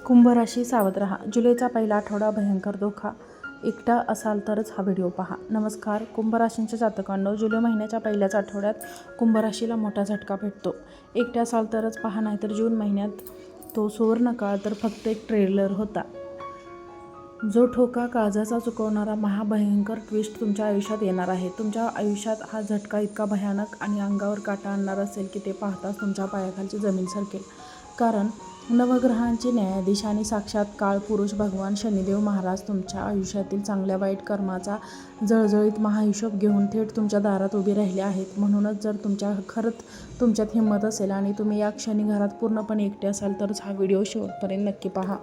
कुंभ राशी सावध रहा. जुलैचा पहिला आठवडा भयंकर धोका. एकटा असाल तरच हा व्हिडिओ पहा. नमस्कार. कुंभ राशींच्या जातकांनो, जुलै महिन्याच्या पहिल्याच आठवड्यात कुंभ राशीला मोठा झटका भेटतो. एकटे असाल तरच पहा, नाहीतर जून महिन्यात तो सुवर्णकाळ तर फक्त एक ट्रेलर होता. जो ठोका काळजाचा चुकवणारा महाभयंकर ट्विस्ट तुमच्या आयुष्यात येणार आहे. तुमच्या आयुष्यात हा झटका इतका भयानक आणि अंगावर काटा आणणार असेल की ते पाहताच तुमच्या पायाखालची जमीन सरकेल. कारण नवग्रहांचे न्यायाधीश आणि साक्षात काळपुरुष भगवान शनिदेव महाराज तुमच्या आयुष्यातील चांगल्या वाईट कर्माचा जळजळीत महाहिशोब घेऊन थेट तुमच्या दारात उभे राहिले आहेत. म्हणूनच जर खरंच तुमच्यात हिंमत असेल आणि तुम्ही या क्षणी घरात पूर्णपणे एकटे असाल तरच हा व्हिडिओ शेवटपर्यंत नक्की पहा.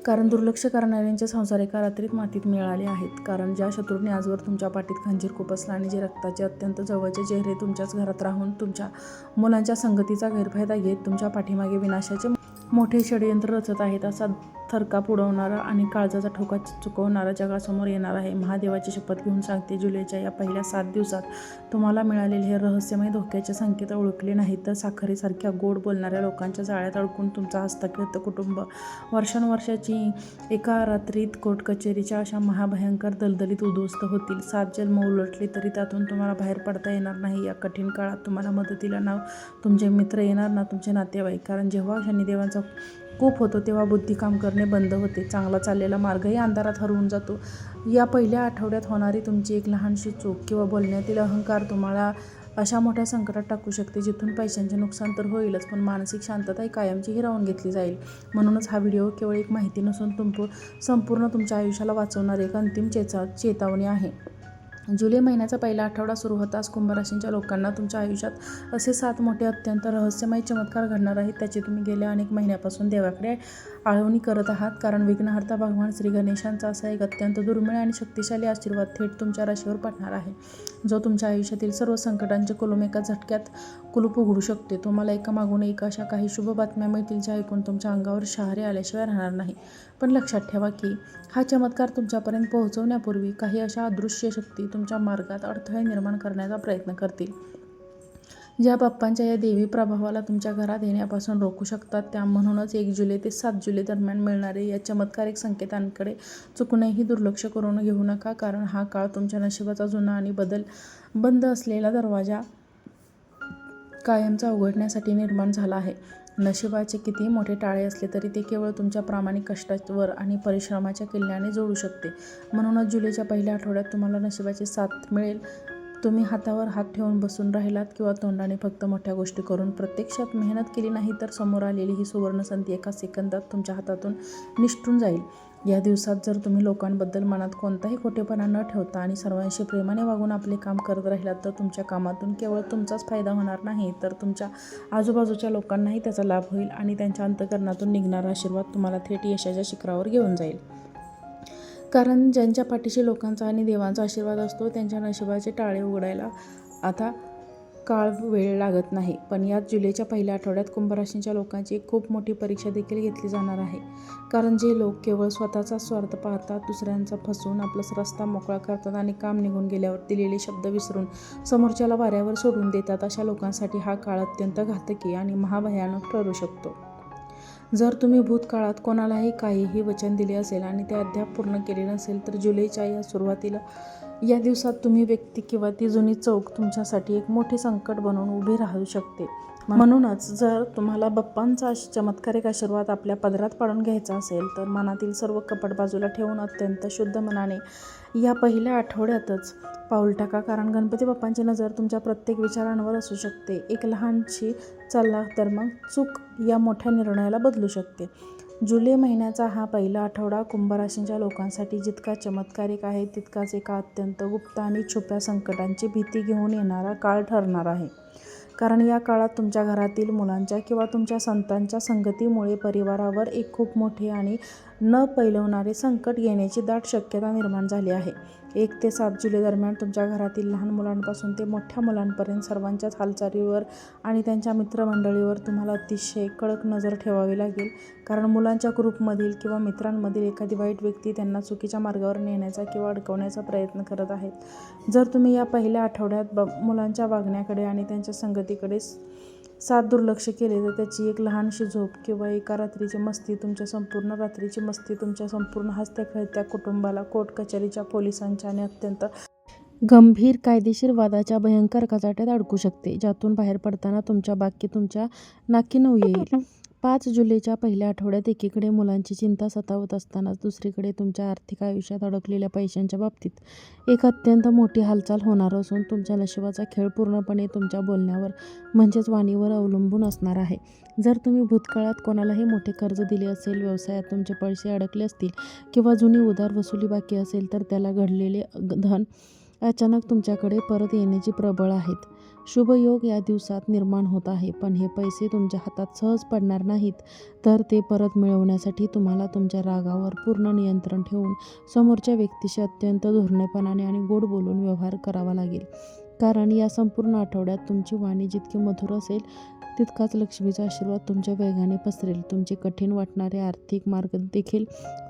कारण दुर्लक्ष करणाऱ्यांचे संसार एका रात्रीत मातीत मिळाले आहेत. कारण ज्या शत्रूंनी आजवर तुमच्या पाठीत खंजीर खुपसला आणि जे रक्ताचे अत्यंत जवळचे चेहरे तुमच्याच घरात राहून तुमच्या मुलांच्या संगतीचा गैरफायदा घेत तुमच्या पाठीमागे विनाशाचे मोठे षडयंत्र रचत आहेत, असा थरकाप उडवणारा आणि काळजाचा ठोका चुकवणारा जगासमोर येणार आहे. महादेवाची शपथ घेऊन सांगते, जुलैच्या या पहिल्या 7 दिवसात तुम्हाला मिळालेले हे रहस्यमय धोक्याचे संकेत ओळखले नाहीत तर साखरेसारख्या गोड बोलणाऱ्या लोकांच्या जाळ्यात अडकून तुमचं हस्तखेळतं कुटुंब वर्षानुवर्षाची एका रात्रीत कोर्ट कचेरीच्या अशा महाभयंकर दलदलीत उद्ध्वस्त होतील. 7 जन्म उलटले तरी त्यातून तुम्हाला बाहेर पडता येणार नाही. या कठीण काळात तुम्हाला मदतीला ना तुमचे मित्र येणार ना तुमचे नातेवाईक. कारण जेव्हा शनिदेवांचा खूप होतो तेव्हा बुद्धी काम करणे बंद होते. चांगला चाललेला मार्गही अंधारात हरवून जातो. या पहिल्या आठवड्यात होणारी तुमची एक लहानशी चूक किंवा बोलण्यातील अहंकार तुम्हाला अशा मोठ्या संकटात टाकू शकते, जिथून पैशांचे नुकसान तर होईलच, पण मानसिक शांतता कायमची हिरावून घेतली जाईल. म्हणूनच हा व्हिडिओ केवळ एक माहिती नसून संपूर्ण तुमच्या आयुष्याला वाचवणारी एक अंतिम चेतावणी आहे. जुलै महिन्याचा पहिला आठवडा सुरू होताच कुंभ राशींच्या लोकांना तुमच्या आयुष्यात असे 7 मोठे अत्यंत रहस्यमय चमत्कार घडणार आहेत, त्याची तुम्ही गेल्या अनेक महिन्यापासून देवाकडे आळवणी करत आहात. कारण विघ्नहर्ता भगवान श्री गणेशांचा असा एक अत्यंत दुर्मिळ आणि शक्तिशाली आशीर्वाद थेट तुमच्या राशीवर पडणार आहे, जो तुमच्या आयुष्यातील सर्व संकटांचे कुलूप एका झटक्यात कुलूप उघडू शकते. तुम्हाला एकामागून एक अशा काही शुभ बातम्या मिळतील ज्या ऐकून तुमच्या अंगावर शहारे आल्याशिवाय राहणार नाही. पण लक्षात ठेवा की हा चमत्कार तुमच्यापर्यंत पोहोचवण्यापूर्वी काही अशा अदृश्य शक्ती तुमच्या मार्गात अडथळे निर्माण करण्याचा प्रयत्न करतील, ज्या बाप्पांच्या या देवी प्रभावाला तुमच्या घरात येण्यापासून रोखू शकतात. म्हणूनच 1 जुलै ते 7 जुलै दरम्यान मिळणारे या चमत्कारिक संकेतांकडे चुकूनही दुर्लक्ष करून घेऊ नका. कारण हा काळ तुमच्या नशिबाचा जुना आणि बंद असलेला दरवाजा कायमचा उघडण्यासाठी निर्माण झाला आहे. नशिबाचे कितीही मोठे टाळे असले तरी ते केवळ तुमच्या प्रामाणिक कष्टावर आणि परिश्रमाच्या किल्ल्याने जोडू शकते. म्हणूनच जुलैच्या पहिल्या आठवड्यात तुम्हाला नशिबाची साथ मिळेल. तुम्ही हातावर हात ठेवून बसून राहिलात किंवा तोंडाने फक्त मोठ्या गोष्टी करून प्रत्यक्षात मेहनत केली नाही तर समोर आलेली ही सुवर्ण संधी एका सेकंदात तुमच्या हातातून निसटून जाईल. या दिवसात जर तुम्ही लोकांबद्दल मनात कोणताही खोटेपणा न ठेवता आणि सर्वांशी प्रेमाने वागून आपले काम करत राहिलात तर तुमच्या कामातून केवळ तुमचाच फायदा होणार नाही तर तुमच्या आजूबाजूच्या लोकांनाही त्याचा लाभ होईल आणि त्यांच्या अंतःकरणातून निघणारा आशीर्वाद तुम्हाला थेट यशाच्या शिखरावर घेऊन जाईल. कारण ज्यांच्या पाठीशी लोकांचा आणि देवांचा आशीर्वाद असतो त्यांच्या नशिबाचे टाळे उघडायला आता वेळ लागत नाही. पण याच जुलैच्या पहिल्या आठवड्यात कुंभ राशींच्या लोकांची एक खूप मोठी परीक्षा देखील घेतली जाणार आहे. कारण जे लोक केवळ स्वतःचा स्वार्थ पाहतात, दुसऱ्यांचा फसवून आपला रस्ता मोकळा करतात आणि काम निघून गेल्यावर दिलेले शब्द विसरून समोरच्याला वाऱ्यावर सोडून देतात, अशा लोकांसाठी हा काळ अत्यंत घातकी आणि महाभयानक ठरू शकतो. जर तुम्ही भूतकाळात कोणालाही काहीही वचन दिले असेल आणि ते अद्याप पूर्ण केले नसेल तर जुलैच्या या सुरुवातीला या दिवसात तुम्ही व्यक्ती किंवा ती जुनी चौक तुमच्यासाठी एक मोठे संकट बनवून उभी राहू शकते. म्हणूनच जर तुम्हाला बाप्पांचा चमत्कारिक आशीर्वाद आपल्या पदरात पाडून घ्यायचा असेल तर मनातील सर्व कपट बाजूला ठेवून अत्यंत शुद्ध मनाने या पहिल्या आठवड्यातच पाऊल टाका. कारण गणपती बाप्पांची नजर तुमच्या प्रत्येक विचारांवर असू शकते. एक लहानशी चालला तर मग चूक या मोठ्या निर्णयाला बदलू शकते. जुलै महिन्याचा हा पहिला आठवडा कुंभ राशींच्या लोकांसाठी जितका चमत्कारिक आहे तितकाच एका अत्यंत गुप्त आणि छुप्या संकटांची भीती घेऊन येणारा काळ ठरणार आहे. कारण या काळात तुमच्या घरातील मुलांच्या किंवा तुमच्या संतांच्या संगतीमुळे परिवारावर एक खूप मोठे आणि न पैलवणारे संकट येण्याची दाट शक्यता निर्माण झाली आहे. 1 ते 7 जुलै दरम्यान तुमच्या घरातील लहान मुलांपासून ते मोठ्या मुलांपर्यंत सर्वांच्याच हालचालीवर आणि त्यांच्या मित्रमंडळीवर तुम्हाला अतिशय कडक नजर ठेवावी लागेल. कारण मुलांच्या ग्रुपमधील किंवा मित्रांमधील एखादी वाईट व्यक्ती त्यांना चुकीच्या मार्गावर नेण्याचा किंवा अडकवण्याचा प्रयत्न करत आहेत. जर तुम्ही या पहिल्या आठवड्यात मुलांच्या वागण्याकडे आणि त्यांच्या संगतीकडे सात दुर्लक्ष केले तर त्याची एक लहानशी झोप किंवा एका रात्रीची मस्ती तुमच्या संपूर्ण रात्रीची मस्ती तुमच्या संपूर्ण हसत्या खेळत्या कुटुंबाला कोर्ट कचेरीच्या पोलिसांच्या आणि अत्यंत गंभीर कायदेशीर वादाच्या भयंकर कचाट्यात अडकू शकते, ज्यातून बाहेर पडताना तुमच्या नाकी नऊ येईल. 5 जुलैच्या पहिल्या आठवड्यात एकीकडे मुलांची चिंता सतावत असतानाच दुसरीकडे तुमच्या आर्थिक आयुष्यात अडकलेल्या पैशांच्या बाबतीत एक अत्यंत मोठी हालचाल होणार असून तुमच्या नशिबाचा खेळ पूर्णपणे तुमच्या बोलण्यावर म्हणजेच वाणीवर अवलंबून असणार आहे. जर तुम्ही भूतकाळात कोणालाही मोठे कर्ज दिले असेल, व्यवसायात तुमचे पैसे अडकले असतील किंवा जुनी उधार वसुली बाकी असेल तर त्याला घडलेले धन अचानक तुमच्याकडे परत येण्याची प्रबळ आहेत. शुभ योग या दिवसात निर्माण होत आहे, पण हे पैसे तुमच्या हातात सहज पडणार नाहीत. तर ते परत मिळवण्यासाठी तुम्हाला तुमच्या रागावर पूर्ण नियंत्रण ठेवून समोरच्या व्यक्तीशी अत्यंत धोरणेपणाने आणि गोड बोलून व्यवहार करावा लागेल. कारण या संपूर्ण आठवड्यात तुमची वाणी जितकी मधुर असेल तितकाच लक्ष्मीचा आशीर्वाद तुमच्या वेगाने पसरेल. तुमचे कठीण वाटणारे आर्थिक मार्ग देखील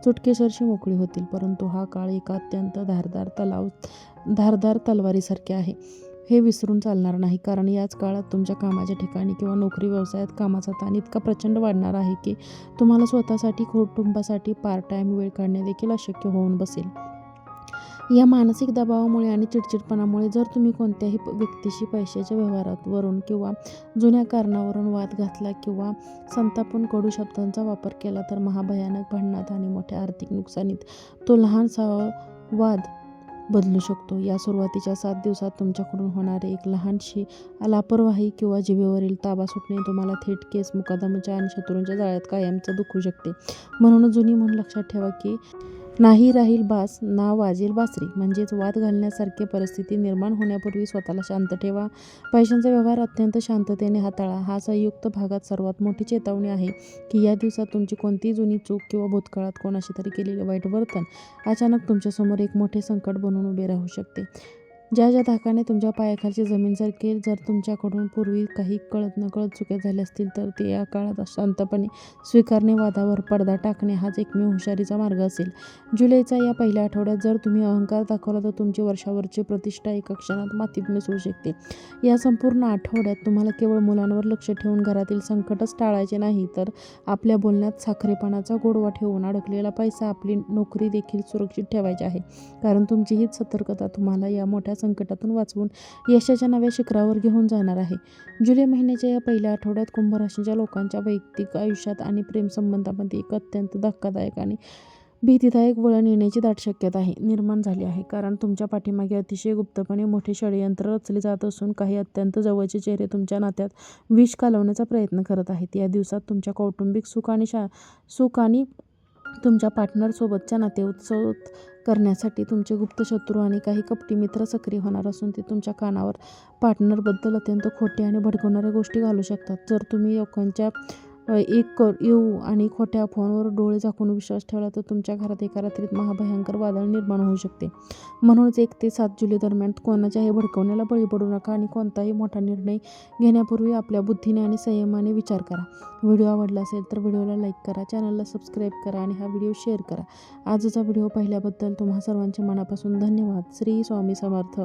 चुटकीसरशी मोकळे होतील. परंतु हा काळ एका अत्यंत धारदार तलवारीसारखे आहे हे विसरून चालणार नाही. कारण याच काळात तुमच्या कामाच्या ठिकाणी किंवा नोकरी व्यवसायात कामाचा ताण इतका प्रचंड वाढणार आहे की तुम्हाला स्वतःसाठी कुटुंबासाठी पार्ट टाइम वेळ काढणे देखील अशक्य होऊन बसेल. या मानसिक दबावामुळे आणि चिडचिडपणामुळे जर तुम्ही कोणत्याही व्यक्तीशी पैशाच्या व्यवहारावरून किंवा जुन्या कारणावरून वाद घातला किंवा संतापून कडू शब्दांचा वापर केला तर महाभयानक भांडणात आणि मोठ्या आर्थिक नुकसानीत तो लहानसा वाद बदलू शकतो. या सुरुवातीच्या 7 दिवसात तुमच्याकडून होणारे एक लहानशी लापरवाही किंवा जिभेवरील ताबा सुटणे तुम्हाला थेट केस मुकदमाच्या आणि शत्रूंच्या जाळ्यात कायमचं दुखवू शकते. म्हणून जुनी म्हण लक्षात ठेवा की नाही राहील बास ना वाजेल बासरी. म्हणजेच वाद घालण्यासारखी परिस्थिती निर्माण होण्यापूर्वी स्वतःला शांत ठेवा. पैशांचा व्यवहार अत्यंत शांततेने हाताळा. हा संयुक्त भागात सर्वात मोठी चेतावणी आहे की या दिवसात तुमची कोणतीही जुनी चूक किंवा भूतकाळात कोणाशी तरी केलेले वाईट वर्तन अचानक तुमच्यासमोर एक मोठे संकट बनून उभे राहू शकते, ज्या धाकाने तुमच्या पायाखालची जमीन सरकेल. जर तुमच्याकडून पूर्वी काही कळत नकळत चुका झाल्या असतील तर ते या काळात शांतपणे स्वीकारणे, वादावर पडदा टाकणे हाच एकमेव हुशारीचा मार्ग असेल. जुलैचा या पहिल्या आठवड्यात जर तुम्ही अहंकार दाखवला तर तुमची वर्षावरची प्रतिष्ठा एका क्षणात मातीत मिसळू शकते. या संपूर्ण आठवड्यात तुम्हाला केवळ मुलांवर लक्ष ठेवून घरातील संकटच टाळायचे नाही तर आपल्या बोलण्यात साखरेपणाचा गोडवा ठेवून अडकलेला पैसा, आपली नोकरी देखील सुरक्षित ठेवायची आहे. कारण तुमची हीच सतर्कता तुम्हाला या मोठ्या संकटातून वाचवून यशाच्या नव्या शिखरावर घेऊन जाणार आहे. जुलै महिन्याच्या या पहिल्या आठवड्यात कुंभ राशीच्या लोकांच्या वैयक्तिक आयुष्यात आणि प्रेमसंबंधामध्ये एक अत्यंत धक्कादायक आणि भीतीदायक वळण येण्याची दाट शक्यता निर्माण झाली आहे. कारण तुमच्या पाठीमागे अतिशय गुप्तपणे मोठे षडयंत्र रचले जात असून काही अत्यंत जवळचे चेहरे तुमच्या नात्यात विष कालवण्याचा प्रयत्न करत आहेत. या दिवसात तुमच्या कौटुंबिक सुख आणि तुमच्या पार्टनरसोबतच्या नातेसंबंध करण्यासाठी तुमचे गुप्त शत्रू आणि काही कपटी मित्र सक्रिय होणार असून ते तुमच्या कानावर पार्टनरबद्दल अत्यंत खोटे आणि भडकवणाऱ्या गोष्टी घालू शकतात. जर तुम्ही लोकांच्या येऊ आणि खोट्या अफवांवर डोळे झाकून विश्वास ठेवला तर तुमच्या घरात एका रात्रीत महाभयंकर वादळ निर्माण होऊ शकते. म्हणूनच 1 ते 7 जुलै दरम्यान कोणाच्याही भडकवण्याला बळी पडू नका आणि कोणताही मोठा निर्णय घेण्यापूर्वी आपल्या बुद्धीने आणि संयमाने विचार करा. व्हिडिओ आवडला असेल तर व्हिडिओला लाईक करा, चॅनलला सबस्क्राईब करा आणि हा व्हिडिओ शेअर करा. आजचा व्हिडिओ पाहिल्याबद्दल तुम्हा सर्वांचे मनापासून धन्यवाद. श्री स्वामी समर्थ.